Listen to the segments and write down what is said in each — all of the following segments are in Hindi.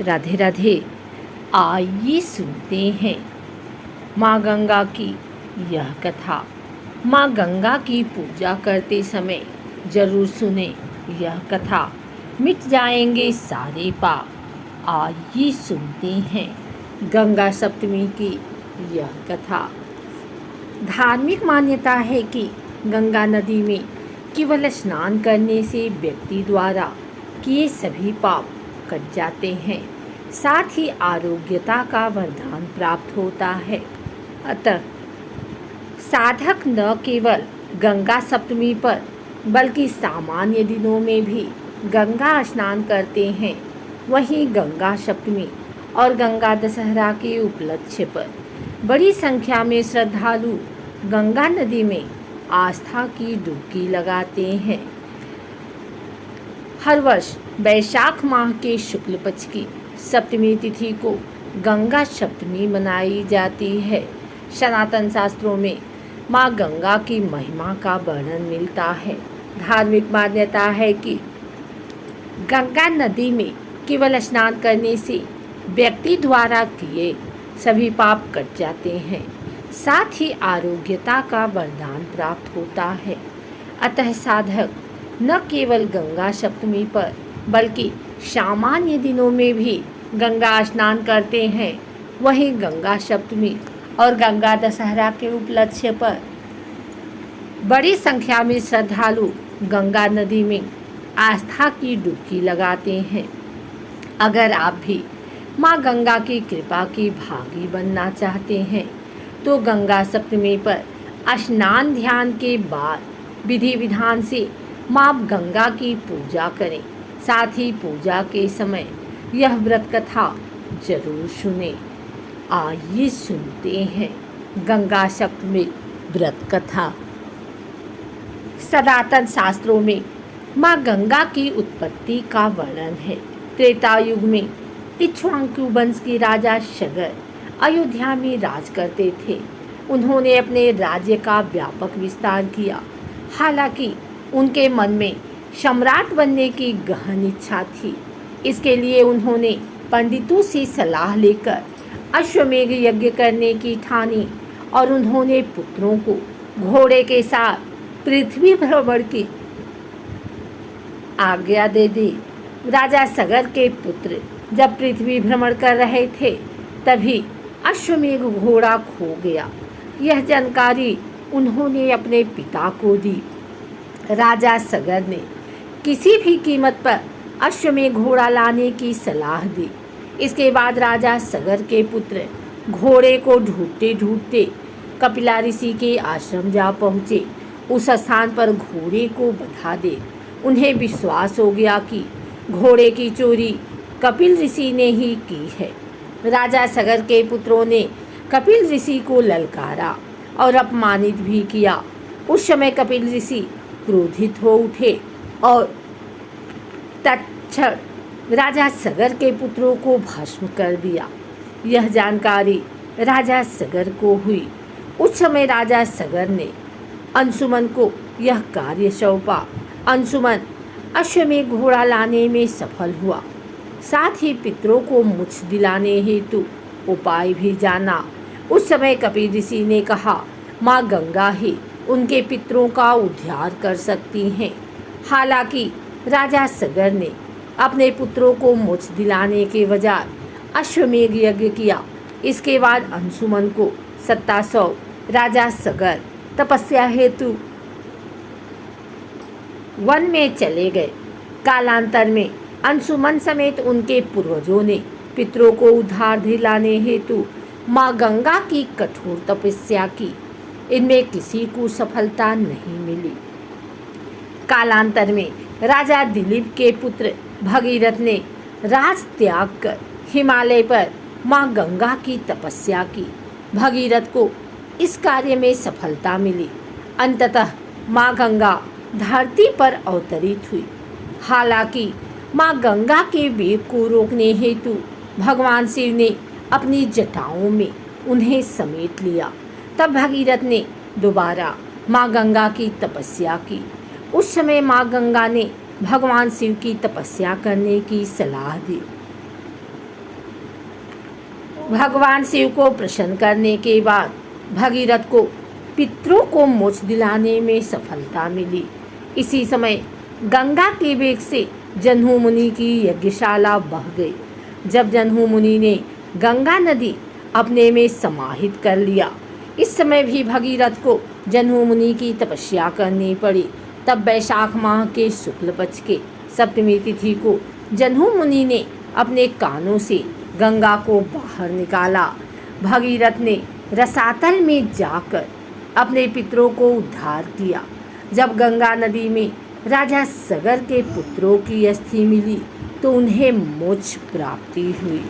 राधे राधे। आइए सुनते हैं माँ गंगा की यह कथा। माँ गंगा की पूजा करते समय जरूर सुने यह कथा, मिट जाएंगे सारे पाप। आइए सुनते हैं गंगा सप्तमी की यह कथा। धार्मिक मान्यता है कि गंगा नदी में केवल स्नान करने से व्यक्ति द्वारा किए सभी पाप कट जाते हैं, साथ ही आरोग्यता का वरदान प्राप्त होता है। अतः साधक न केवल गंगा सप्तमी पर बल्कि सामान्य दिनों में भी गंगा स्नान करते हैं। वहीं गंगा सप्तमी और गंगा दशहरा के उपलक्ष्य पर बड़ी संख्या में श्रद्धालु गंगा नदी में आस्था की डुबकी लगाते हैं। हर वर्ष वैशाख माह के शुक्ल पक्ष की सप्तमी तिथि को गंगा सप्तमी मनाई जाती है। सनातन शास्त्रों में माँ गंगा की महिमा का वर्णन मिलता है। धार्मिक मान्यता है कि गंगा नदी में केवल स्नान करने से व्यक्ति द्वारा किए सभी पाप कट जाते हैं, साथ ही आरोग्यता का वरदान प्राप्त होता है। अतः साधक न केवल गंगा सप्तमी पर बल्कि सामान्य दिनों में भी गंगा स्नान करते हैं। वहीं गंगा सप्तमी और गंगा दशहरा के उपलक्ष्य पर बड़ी संख्या में श्रद्धालु गंगा नदी में आस्था की डुबकी लगाते हैं। अगर आप भी माँ गंगा की कृपा की भागी बनना चाहते हैं तो गंगा सप्तमी पर स्नान ध्यान के बाद विधि विधान से माँ गंगा की पूजा करें। साथ ही पूजा के समय यह व्रत कथा जरूर सुने। आइए सुनते हैं गंगा सप्तमी व्रत कथा। सनातन शास्त्रों में माँ गंगा की उत्पत्ति का वर्णन है। त्रेता युग में इक्ष्वाकु वंश के राजा सगर अयोध्या में राज करते थे। उन्होंने अपने राज्य का व्यापक विस्तार किया। हालांकि उनके मन में सम्राट बनने की गहन इच्छा थी। इसके लिए उन्होंने पंडितों से सलाह लेकर अश्वमेध यज्ञ करने की ठानी और उन्होंने पुत्रों को घोड़े के साथ पृथ्वी भ्रमण की आज्ञा दे दी। राजा सगर के पुत्र जब पृथ्वी भ्रमण कर रहे थे तभी अश्वमेध घोड़ा खो गया। यह जानकारी उन्होंने अपने पिता को दी। राजा सगर ने किसी भी कीमत पर अश्वमेध घोड़ा लाने की सलाह दी। इसके बाद राजा सगर के पुत्र घोड़े को ढूंढते ढूंढते कपिला ऋषि के आश्रम जा पहुँचे। उस स्थान पर घोड़े को बंधा दे उन्हें विश्वास हो गया कि घोड़े की चोरी कपिल ऋषि ने ही की है। राजा सगर के पुत्रों ने कपिल ऋषि को ललकारा और अपमानित भी किया। उस समय कपिल ऋषि क्रोधित हो उठे और तत्क्षण राजा सगर के पुत्रों को भस्म कर दिया। यह जानकारी राजा सगर को हुई। उस समय राजा सगर ने अंशुमन को यह कार्य सौंपा। अंशुमन अश्वमेध घोड़ा लाने में सफल हुआ। साथ ही पितरों को मुझ दिलाने हेतु उपाय भी जाना। उस समय कपिल ऋषि ने कहा, माँ गंगा ही उनके पितरों का उद्धार कर सकती हैं। हालांकि राजा सगर ने अपने पुत्रों को मुझ दिलाने के बजाय अश्वमेध यज्ञ किया। इसके बाद अंशुमन को सत्ता सौंप राजा सगर तपस्या हेतु वन में चले गए। कालांतर में अंशुमन समेत उनके पूर्वजों ने पितरों को उद्धार दिलाने हेतु माँ गंगा की कठोर तपस्या की। इनमें किसी को सफलता नहीं मिली। कालांतर में राजा दिलीप के पुत्र भगीरथ ने राज त्याग कर हिमालय पर माँ गंगा की तपस्या की। भगीरथ को इस कार्य में सफलता मिली। अंततः माँ गंगा धरती पर अवतरित हुई। हालांकि माँ गंगा के वेग को रोकने हेतु भगवान शिव ने अपनी जटाओं में उन्हें समेट लिया। तब भगीरथ ने दोबारा माँ गंगा की तपस्या की। उस समय माँ गंगा ने भगवान शिव की तपस्या करने की सलाह दी। भगवान शिव को प्रसन्न करने के बाद भगीरथ को पितरों को मोक्ष दिलाने में सफलता मिली। इसी समय गंगा के वेग से जन्हू मुनि की यज्ञशाला बह गई। जब जन्हू मुनि ने गंगा नदी अपने में समाहित कर लिया, इस समय भी भगीरथ को जन्हू मुनि की तपस्या करनी पड़ी। तब वैशाख माह के शुक्ल पक्ष के सप्तमी तिथि को जन्हू मुनि ने अपने कानों से गंगा को बाहर निकाला। भगीरथ ने रसातल में जाकर अपने पितरों को उद्धार किया। जब गंगा नदी में राजा सगर के पुत्रों की अस्थि मिली तो उन्हें मोक्ष प्राप्ति हुई।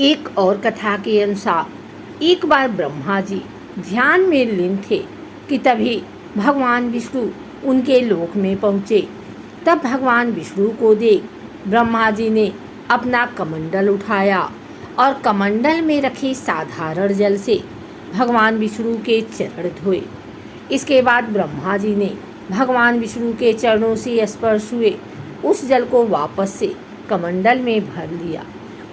एक और कथा के अनुसार एक बार ब्रह्मा जी ध्यान में लीन थे कि तभी भगवान विष्णु उनके लोक में पहुँचे। तब भगवान विष्णु को देख ब्रह्मा जी ने अपना कमंडल उठाया और कमंडल में रखे साधारण जल से भगवान विष्णु के चरण धोए। इसके बाद ब्रह्मा जी ने भगवान विष्णु के चरणों से स्पर्श हुए उस जल को वापस से कमंडल में भर लिया।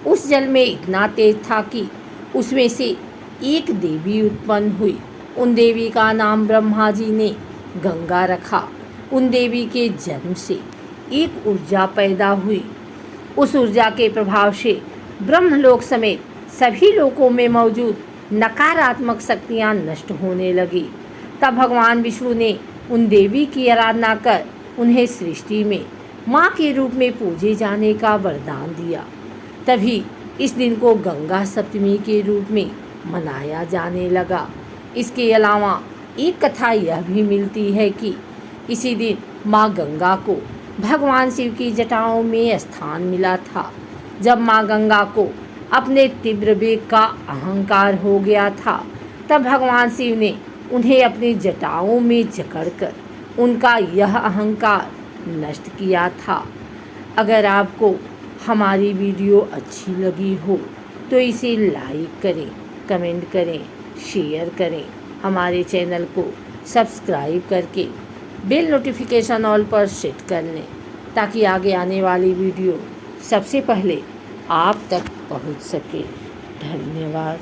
उस जल में इतना तेज था कि उसमें से एक देवी उत्पन्न हुई। उन देवी का नाम ब्रह्मा जी ने गंगा रखा। उन देवी के जन्म से एक ऊर्जा पैदा हुई। उस ऊर्जा के प्रभाव से ब्रह्मलोक समेत सभी लोकों में मौजूद नकारात्मक शक्तियाँ नष्ट होने लगी। तब भगवान विष्णु ने उन देवी की आराधना कर उन्हें सृष्टि में माँ के रूप में पूजे जाने का वरदान दिया। तभी इस दिन को गंगा सप्तमी के रूप में मनाया जाने लगा। इसके अलावा एक कथा यह भी मिलती है कि इसी दिन माँ गंगा को भगवान शिव की जटाओं में स्थान मिला था। जब माँ गंगा को अपने तीव्र वेग का अहंकार हो गया था, तब भगवान शिव ने उन्हें अपनी जटाओं में जकड़कर उनका यह अहंकार नष्ट किया था। अगर आपको हमारी वीडियो अच्छी लगी हो तो इसे लाइक करें, कमेंट करें, शेयर करें। हमारे चैनल को सब्सक्राइब करके बेल नोटिफिकेशन ऑल पर सेट कर लें ताकि आगे आने वाली वीडियो सबसे पहले आप तक पहुंच सके। धन्यवाद।